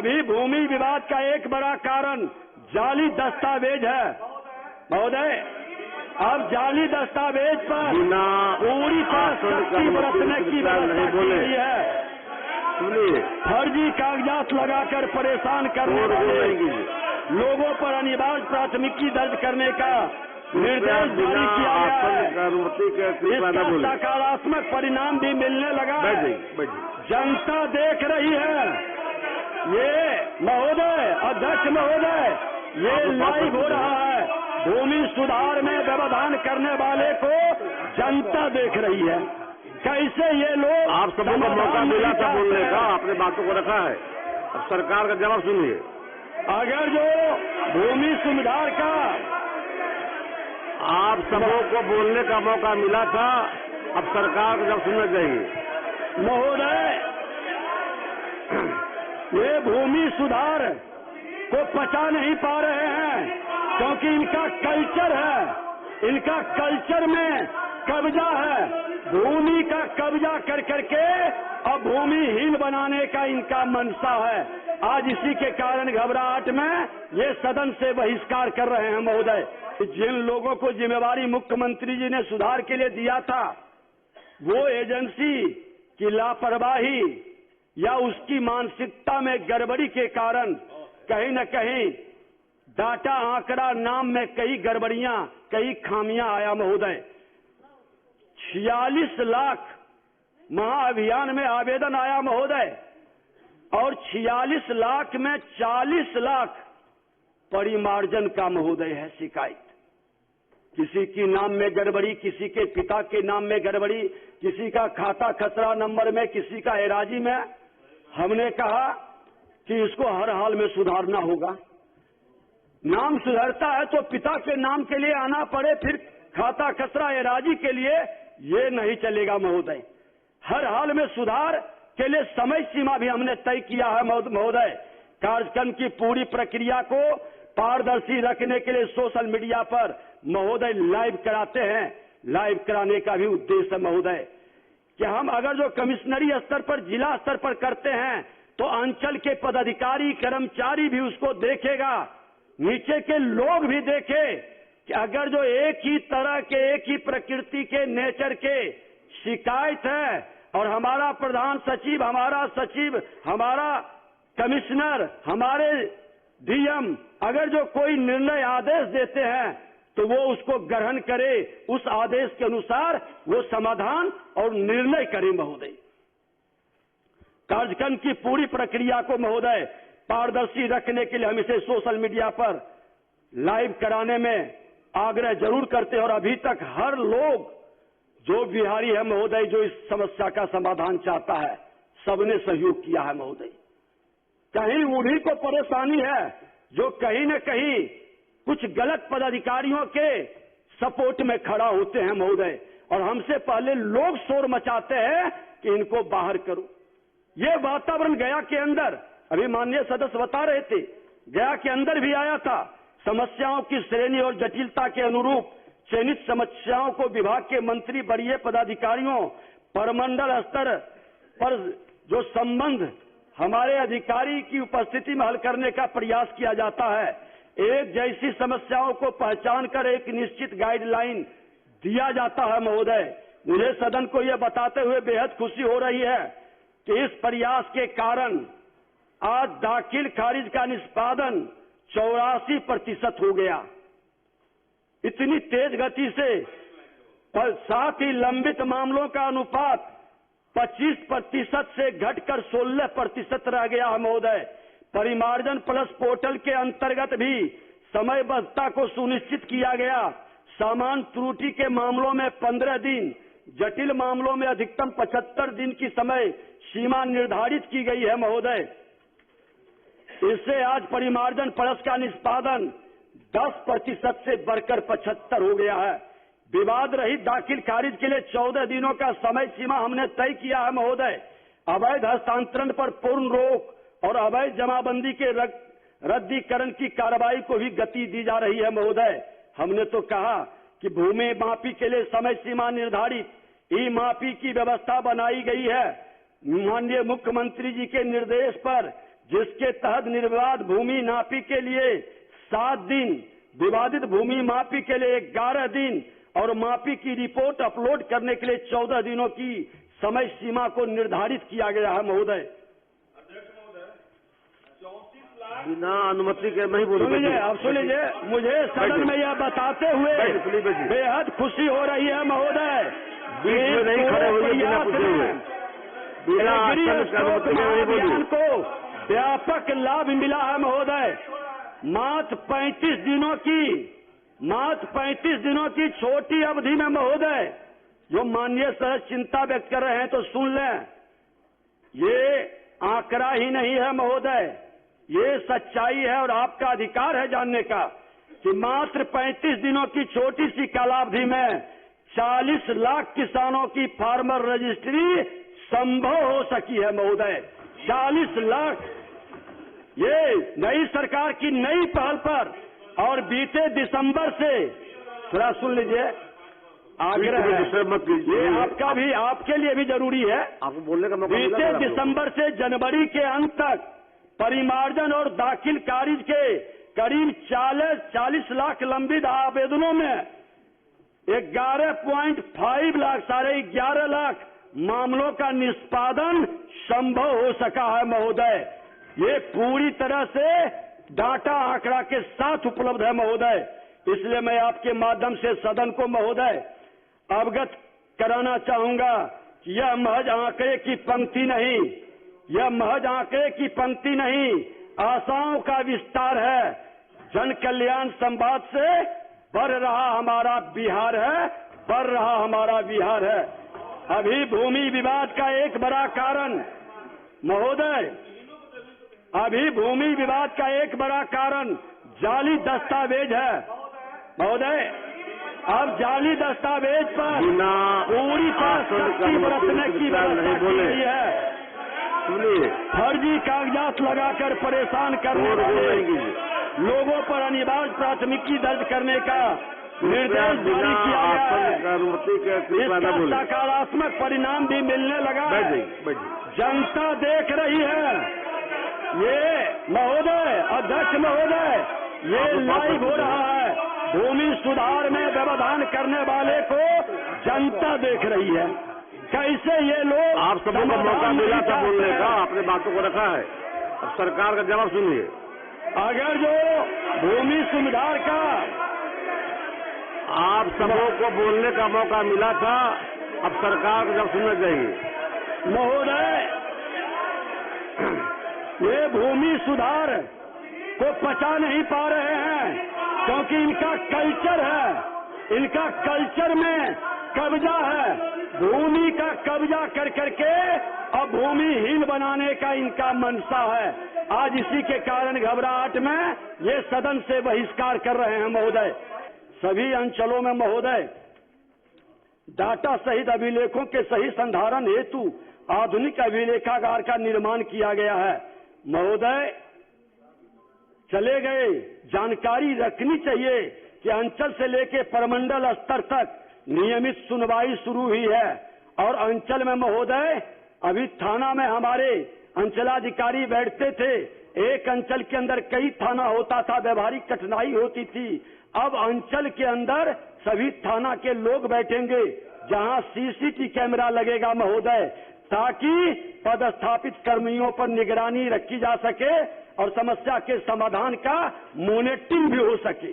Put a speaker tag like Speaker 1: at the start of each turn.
Speaker 1: अभी भूमि विवाद का एक बड़ा कारण जाली दस्तावेज है महोदय। अब जाली दस्तावेज पर पूरी तरह सख्ती बरतने की व्यवस्था की गई है। फर्जी कागजात लगाकर परेशान करने वाले लोगों पर अनिवार्य प्राथमिकी दर्ज करने का निर्देश जारी किया गया है। इसका सकारात्मक परिणाम भी मिलने लगा है। जनता देख रही है। ये महोदय, अध्यक्ष महोदय, ये लाइव हो रहा है। भूमि सुधार में व्यवधान करने वाले को जनता देख रही है। कैसे ये लोग,
Speaker 2: आप सबको मौका मिला था बोलने का, आपने बातों को रखा है। अब सरकार का जवाब सुनिए।
Speaker 1: अगर जो भूमि सुधार का
Speaker 2: आप सबों को बोलने का मौका मिला था, अब सरकार को जब सुनना चाहिए।
Speaker 1: महोदय, ये भूमि सुधार को पचा नहीं पा रहे हैं क्योंकि इनका कल्चर है, इनका कल्चर में कब्जा है। भूमि का कब्जा कर करके अब भूमिहीन बनाने का इनका मंशा है। आज इसी के कारण घबराहट में ये सदन से बहिष्कार कर रहे हैं महोदय। जिन लोगों को जिम्मेवारी मुख्यमंत्री जी ने सुधार के लिए दिया था, वो एजेंसी की लापरवाही या उसकी मानसिकता में गड़बड़ी के कारण कहीं न कहीं डाटा आंकड़ा नाम में कई गड़बड़ियां, कई खामियां आया महोदय। 46 लाख महाअभियान में आवेदन आया महोदय, और 46 लाख में 40 लाख परिमार्जन का महोदय है शिकायत। किसी की नाम में गड़बड़ी, किसी के पिता के नाम में गड़बड़ी, किसी का खाता खसरा नंबर में, किसी का एराजी में। हमने कहा कि इसको हर हाल में सुधारना होगा। नाम सुधरता है तो पिता के नाम के लिए आना पड़े, फिर खाता खसरा एराजी के लिए, ये नहीं चलेगा महोदय। हर हाल में सुधार के लिए समय सीमा भी हमने तय किया है महोदय। कार्यक्रम की पूरी प्रक्रिया को पारदर्शी रखने के लिए सोशल मीडिया पर महोदय लाइव कराते हैं। लाइव कराने का भी उद्देश्य है महोदय कि हम अगर जो कमिश्नरी स्तर पर, जिला स्तर पर करते हैं तो अंचल के पदाधिकारी कर्मचारी भी उसको देखेगा, नीचे के लोग भी देखे कि अगर जो एक ही तरह के, एक ही प्रकृति के, नेचर के शिकायत है और हमारा प्रधान सचिव, हमारा सचिव, हमारा कमिश्नर, हमारे डीएम अगर जो कोई निर्णय आदेश देते हैं तो वो उसको ग्रहण करे, उस आदेश के अनुसार वो समाधान और निर्णय करे महोदय। कार्यक्रम की पूरी प्रक्रिया को महोदय पारदर्शी रखने के लिए हम इसे सोशल मीडिया पर लाइव कराने में आग्रह जरूर करते हैं। और अभी तक हर लोग जो बिहारी है महोदय, जो इस समस्या का समाधान चाहता है, सबने सहयोग किया है महोदय। कहीं उन्हीं को परेशानी है जो कहीं न कहीं कुछ गलत पदाधिकारियों के सपोर्ट में खड़ा होते हैं महोदय, और हमसे पहले लोग शोर मचाते हैं कि इनको बाहर करो। ये वातावरण गया के अंदर, अभी माननीय सदस्य बता रहे थे, गया के अंदर भी आया था। समस्याओं की श्रेणी और जटिलता के अनुरूप चयनित समस्याओं को विभाग के मंत्री, वरीय पदाधिकारियों, परमंडल स्तर पर जो संबंध हमारे अधिकारी की उपस्थिति में हल करने का प्रयास किया जाता है। एक जैसी समस्याओं को पहचान कर एक निश्चित गाइडलाइन दिया जाता है महोदय। मुझे सदन को यह बताते हुए बेहद खुशी हो रही है कि इस प्रयास के कारण आज दाखिल खारिज का निष्पादन 84% हो गया। इतनी तेज गति से, और साथ ही लंबित मामलों का अनुपात 25% से घटकर 16% रह गया है महोदय। परिमार्जन प्लस पोर्टल के अंतर्गत भी समयबद्धता को सुनिश्चित किया गया। सामान्य त्रुटि के मामलों में 15 दिन, जटिल मामलों में अधिकतम 75 दिन की समय सीमा निर्धारित की गई है महोदय। इससे आज परिमार्जन प्लस का निष्पादन 10% से बढ़कर 75 हो गया है। विवाद रहित दाखिल खारिज के लिए 14 दिनों का समय सीमा हमने तय किया है महोदय। अवैध हस्तांतरण पर पूर्ण रोक और अवैध जमाबंदी के रद्दीकरण की कार्रवाई को भी गति दी जा रही है महोदय। हमने तो कहा कि भूमि मापी के लिए समय सीमा निर्धारित, ई मापी की व्यवस्था बनाई गई है। माननीय मुख्यमंत्री जी के निर्देश पर जिसके तहत निर्विवाद भूमि नापी के लिए 7 दिन, विवादित भूमि मापी के लिए 11 दिन और मापी की रिपोर्ट अपलोड करने के लिए 14 दिनों की समय सीमा को निर्धारित किया गया है महोदय।
Speaker 2: बिना अनुमति के नहीं बोल
Speaker 1: सुनिए, अब सुनिए, मुझे सदन में यह बताते हुए बेहद खुशी हो रही है महोदय।
Speaker 2: बीच में नहीं खड़े हुए बिना पूछे हुए, बिना
Speaker 1: अभियान को व्यापक लाभ मिला है महोदय। मात्र 35 दिनों की छोटी अवधि में महोदय, जो माननीय सर चिंता व्यक्त कर रहे हैं तो सुन लें, ये आंकड़ा ही नहीं है महोदय, ये सच्चाई है और आपका अधिकार है जानने का कि मात्र 35 दिनों की छोटी सी कालावधि में 40 लाख किसानों की फार्मर रजिस्ट्री संभव हो सकी है महोदय। 40 लाख, ये नई सरकार की नई पहल पर, और बीते दिसंबर से, थोड़ा सुन लीजिए, आग्रह है,
Speaker 2: मत कीजिए,
Speaker 1: आपका भी, आपके लिए भी जरूरी है,
Speaker 2: आपको बोलने का मौका।
Speaker 1: बीते दिसंबर से जनवरी के अंत तक परिमार्जन और दाखिल खारिज के करीब 40 लाख लंबित आवेदनों में 11.5 लाख, 11.5 लाख मामलों का निष्पादन संभव हो सका है महोदय। ये पूरी तरह से डाटा आंकड़ा के साथ उपलब्ध है महोदय। इसलिए मैं आपके माध्यम से सदन को महोदय अवगत कराना चाहूंगा कि यह महज आंकड़े की पंक्ति नहीं, यह महज आंकड़े की पंक्ति नहीं, आशाओं का विस्तार है। जन कल्याण संवाद से बढ़ रहा हमारा बिहार है, बढ़ रहा हमारा बिहार है। अभी भूमि विवाद का एक बड़ा कारण महोदय, अभी भूमि विवाद का एक बड़ा कारण जाली दस्तावेज है महोदय। अब जाली दस्तावेज पर पूरी तरह सख्ती बरतने की व्यवस्था की गई है। फर्जी कागजात लगाकर परेशान करने वाले लोगों पर अनिवार्य प्राथमिकी दर्ज करने का निर्देश जारी किया गया है। इसका सकारात्मक परिणाम भी मिलने लगा है। जनता देख रही है। ये महोदय, अध्यक्ष महोदय, ये लाइव हो रहा है। भूमि सुधार में व्यवधान करने वाले को जनता देख रही है। कैसे ये लोग,
Speaker 2: आप सबको मौका मिला था बोलने का, आपने बातों को रखा है, अब सरकार का जवाब सुनिए।
Speaker 1: अगर जो भूमि सुधार का
Speaker 2: आप सबों को बोलने का मौका मिला था, अब सरकार को जब सुनना चाहिए।
Speaker 1: महोदय, ये भूमि सुधार को पचा नहीं पा रहे हैं क्योंकि इनका कल्चर है, इनका कल्चर में कब्जा है। भूमि का कब्जा कर करके अब भूमिहीन बनाने का इनका मनसा है। आज इसी के कारण घबराहट में ये सदन से बहिष्कार कर रहे हैं महोदय। सभी अंचलों में महोदय डाटा सहित अभिलेखों के सही संधारण हेतु आधुनिक अभिलेखागार का निर्माण किया गया है महोदय। चले गए जानकारी रखनी चाहिए कि अंचल से लेकर प्रमंडल स्तर तक नियमित सुनवाई शुरू हुई है। और अंचल में महोदय, अभी थाना में हमारे अंचलाधिकारी बैठते थे, एक अंचल के अंदर कई थाना होता था, व्यवहारिक कठिनाई होती थी। अब अंचल के अंदर सभी थाना के लोग बैठेंगे जहां सीसीटीवी कैमरा लगेगा महोदय, ताकि पदस्थापित कर्मियों पर निगरानी रखी जा सके और समस्या के समाधान का मॉनिटरिंग भी हो सके।